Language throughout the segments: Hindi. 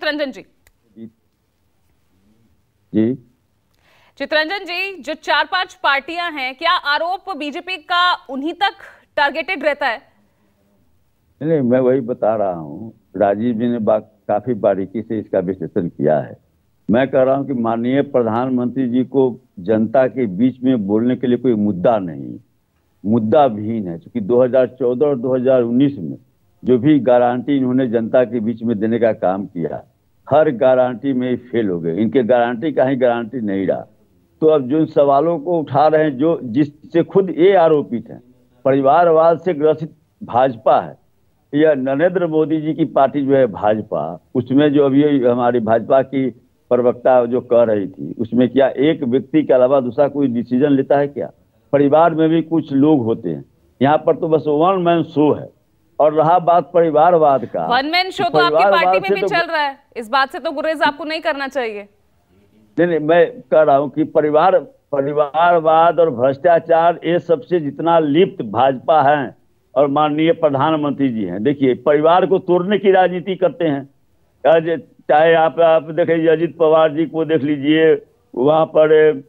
चितरंजन जी। जी चितरंजन जी, जो 4-5 पार्टियां हैं, क्या आरोप बीजेपी का उन्हीं तक टारगेटेड रहता है? नहीं, मैं वही बता रहा हूँ। राजीव जी ने काफी बारीकी से इसका विश्लेषण किया है। मैं कह रहा हूँ कि माननीय प्रधानमंत्री जी को जनता के बीच में बोलने के लिए कोई मुद्दा नहीं, मुद्दा विहीन है। क्योंकि 2014 और 2019 में जो भी गारंटी इन्होंने जनता के बीच में देने का काम किया, हर गारंटी में फेल हो गए। इनके गारंटी का ही गारंटी नहीं रहा। तो अब जो सवालों को उठा रहे हैं, जो जिससे खुद ये आरोपित हैं, परिवारवाद से ग्रसित भाजपा है, यह नरेंद्र मोदी जी की पार्टी जो है भाजपा, उसमें जो अभी हमारी भाजपा की प्रवक्ता जो कह रही थी, उसमें क्या एक व्यक्ति के अलावा दूसरा कोई डिसीजन लेता है क्या? परिवार में भी कुछ लोग होते हैं। यहाँ पर तो बस वन मैन शो है। और रहा बात परिवारवाद का, वन मैन शो तो आपकी पार्टी में भी चल रहा है, इस बात से तो गुरेज आपको नहीं करना चाहिए। नहीं, मैं कह रहा हूँ कि परिवारवाद और भ्रष्टाचार, ये सबसे जितना लिप्त भाजपा है और माननीय प्रधानमंत्री जी हैं। देखिए, परिवार को तोड़ने की राजनीति करते हैं। चाहे आप देखिए अजित पवार जी को देख लीजिए, वहां पर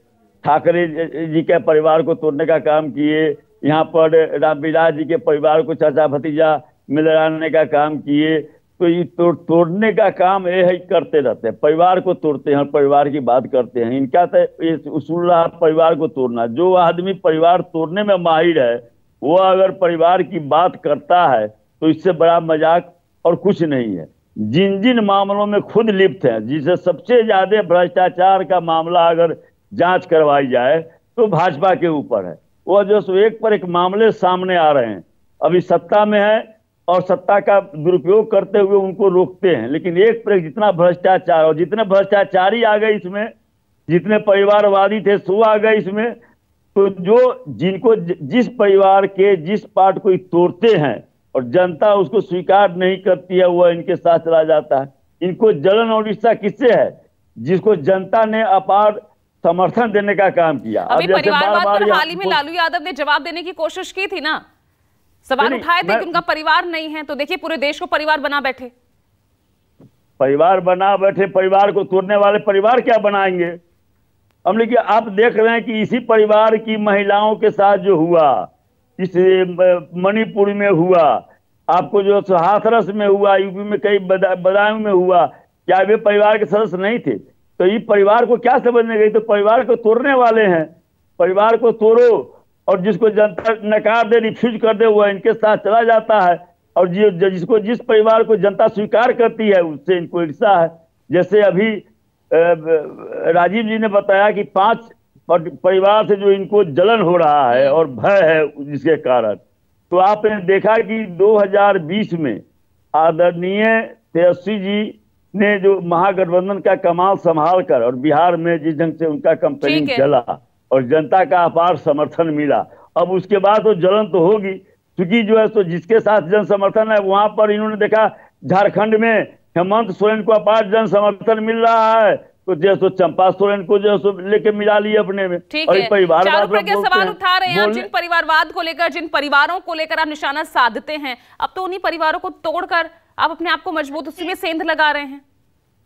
ठाकरे जी के परिवार को तोड़ने का काम किए, यहाँ पर रामविलास जी के परिवार को चाचा भतीजा मिलाने का काम किए। तो ये तोड़ने का काम ये है, करते रहते हैं, परिवार को तोड़ते हैं, परिवार की बात करते हैं। इनका तो ये उसूल रहा परिवार को तोड़ना। जो आदमी परिवार तोड़ने में माहिर है, वो अगर परिवार की बात करता है तो इससे बड़ा मजाक और कुछ नहीं है। जिन जिन मामलों में खुद लिप्त है, जिसे सबसे ज्यादा भ्रष्टाचार का मामला अगर जांच करवाई जाए तो भाजपा के ऊपर है। वो जो एक पर एक मामले सामने आ रहे हैं, अभी सत्ता में है और सत्ता का दुरुपयोग करते हुए उनको रोकते हैं, लेकिन एक पर एक जितना भ्रष्टाचार, और जितने भ्रष्टाचारी आ गए इसमें, जितने परिवारवादी थे सो आ गए इसमें। तो जो जिनको जिस परिवार के जिस पार्ट को तोड़ते हैं और जनता उसको स्वीकार नहीं करती है, वह इनके साथ चला जाता है। इनको जलन और ईर्ष्या किससे है? जिसको जनता ने अपार समर्थन देने का काम किया। अभी परिवारवाद पर हाल ही में लालू यादव ने जवाब देने की कोशिश की थी ना, सवाल उठाए थे कि उनका परिवार नहीं है, तो देखिए पूरे देश को परिवार बना बैठे। परिवार को तोड़ने वाले परिवार क्या बनाएंगे? हम लेकिन आप देख रहे हैं कि इसी परिवार की महिलाओं के साथ जो हुआ, इस मणिपुर में हुआ, आपको जो हाथरस में हुआ, यूपी में कई बदायूं में हुआ, क्या वे परिवार के सदस्य नहीं थे? तो ये परिवार को क्या समझने गई? तो परिवार को तोड़ने वाले हैं। परिवार को तोड़ो, और जिसको जनता नकार दे, रिफ्यूज कर दे, वो इनके साथ चला जाता है। और जिस परिवार को जनता स्वीकार करती है, उससे इनको ईर्ष्या है। जैसे अभी राजीव जी ने बताया कि 5 परिवार से जो इनको जलन हो रहा है और भय है जिसके कारण, तो आपने देखा कि 2020 में आदरणीय तेजस्वी जी ने जो महागठबंधन का कमाल संभाल कर, और बिहार में जिस ढंग से उनका कैंपेनिंग चला और जनता का अपार समर्थन मिला, अब उसके बाद तो जलन तो होगी। क्योंकि जो है तो जिसके साथ जन समर्थन है, वहां पर इन्होंने देखा झारखंड में हेमंत सोरेन को अपार जन समर्थन मिल रहा है, तो जैसे चंपा सोरेन को जो लेके मिला लिए अपने में। और परिवारवाद सवाल उठा रहे हैं जिन परिवारवाद को लेकर, जिन परिवारों को लेकर आप निशाना साधते हैं, अब तो उन्हीं परिवारों को तोड़कर आप अपने आप को मजबूत उसी में सेंध लगा रहे हैं।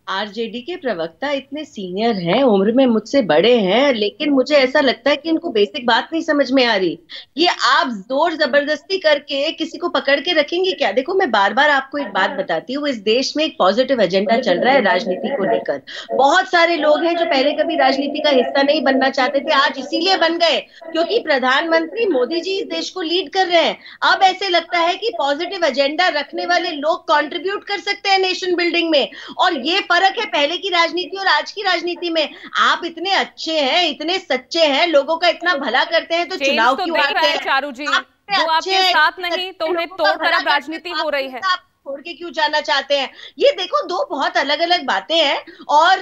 आरजेडी के प्रवक्ता इतने सीनियर हैं, उम्र में मुझसे बड़े हैं, लेकिन मुझे ऐसा लगता है कि इनको बेसिक बात नहीं समझ में आ रही। ये आप जोर जबरदस्ती करके किसी को पकड़ के रखेंगे क्या? देखो, मैं बार बार आपको एक बात बताती हूँ, इस देश में एक पॉजिटिव एजेंडा चल रहा है राजनीति को लेकर। बहुत सारे लोग हैं जो पहले कभी राजनीति का हिस्सा नहीं बनना चाहते थे, आज इसीलिए बन गए क्योंकि प्रधानमंत्री मोदी जी इस देश को लीड कर रहे हैं। अब ऐसे लगता है कि पॉजिटिव एजेंडा रखने वाले लोग कॉन्ट्रीब्यूट कर सकते हैं नेशन बिल्डिंग में, और ये फर्क है पहले की राजनीति और आज की राजनीति में। आप इतने अच्छे हैं, इतने सच्चे हैं, लोगों का इतना भला करते हैं, तो चुनाव क्यों आते हैं? चारू जी, जो आपके साथ नहीं तो उन्हें तोड़कर अब राजनीति हो रही है, छोड़ के क्यों जाना चाहते हैं? ये देखो, दो बहुत अलग अलग बातें हैं। और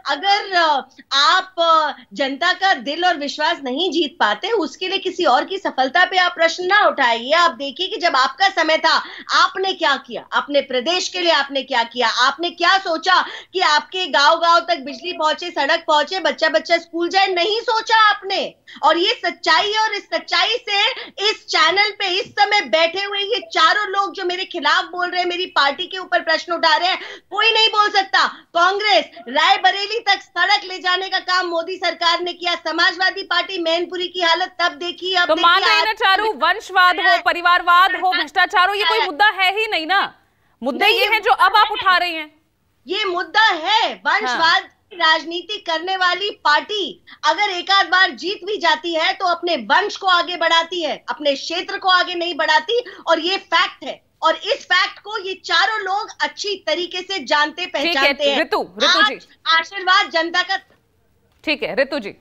अगर आप जनता का दिल और विश्वास नहीं जीत पाते, उसके लिए किसी और की सफलता पे आप प्रश्न ना उठाइए। आप देखिए कि जब आपका समय था, आपने क्या किया, अपने प्रदेश के लिए आपने क्या किया, आपने क्या सोचा कि आपके गांव गांव तक बिजली पहुंचे, सड़क पहुंचे, बच्चा बच्चा स्कूल जाए, नहीं सोचा आपने। और ये सच्चाई है, और इस सच्चाई से इस चैनल पे इस समय बैठे हुए ये चारों लोग जो मेरे खिलाफ बोल रहे हैं, मेरी पार्टी के ऊपर प्रश्न उठा रहे हैं, कोई नहीं बोल सकता। एक्सप्रेस रायबरेली तक सड़क ले जाने का काम मोदी सरकार ने किया। समाजवादी पार्टी मैनपुरी की हालत तब देखी, अब तो मान रहे हैं ना चारू, वंशवाद हो, परिवारवाद हो, भ्रष्टाचार हो, ये कोई मुद्दा है ही नहीं ना। मुद्दे ये हैं जो अब आप उठा रहे हैं। ये मुद्दा है। वंशवाद राजनीति करने वाली पार्टी अगर एक आध बार जीत भी जाती है तो अपने वंश को आगे बढ़ाती है, अपने क्षेत्र को आगे नहीं बढ़ाती, और ये फैक्ट है। और इस फैक्ट को ये चारों लोग अच्छी तरीके से जानते पहचानते हैं। ऋतु जी, आशीर्वाद जनता का। ठीक है ऋतु जी।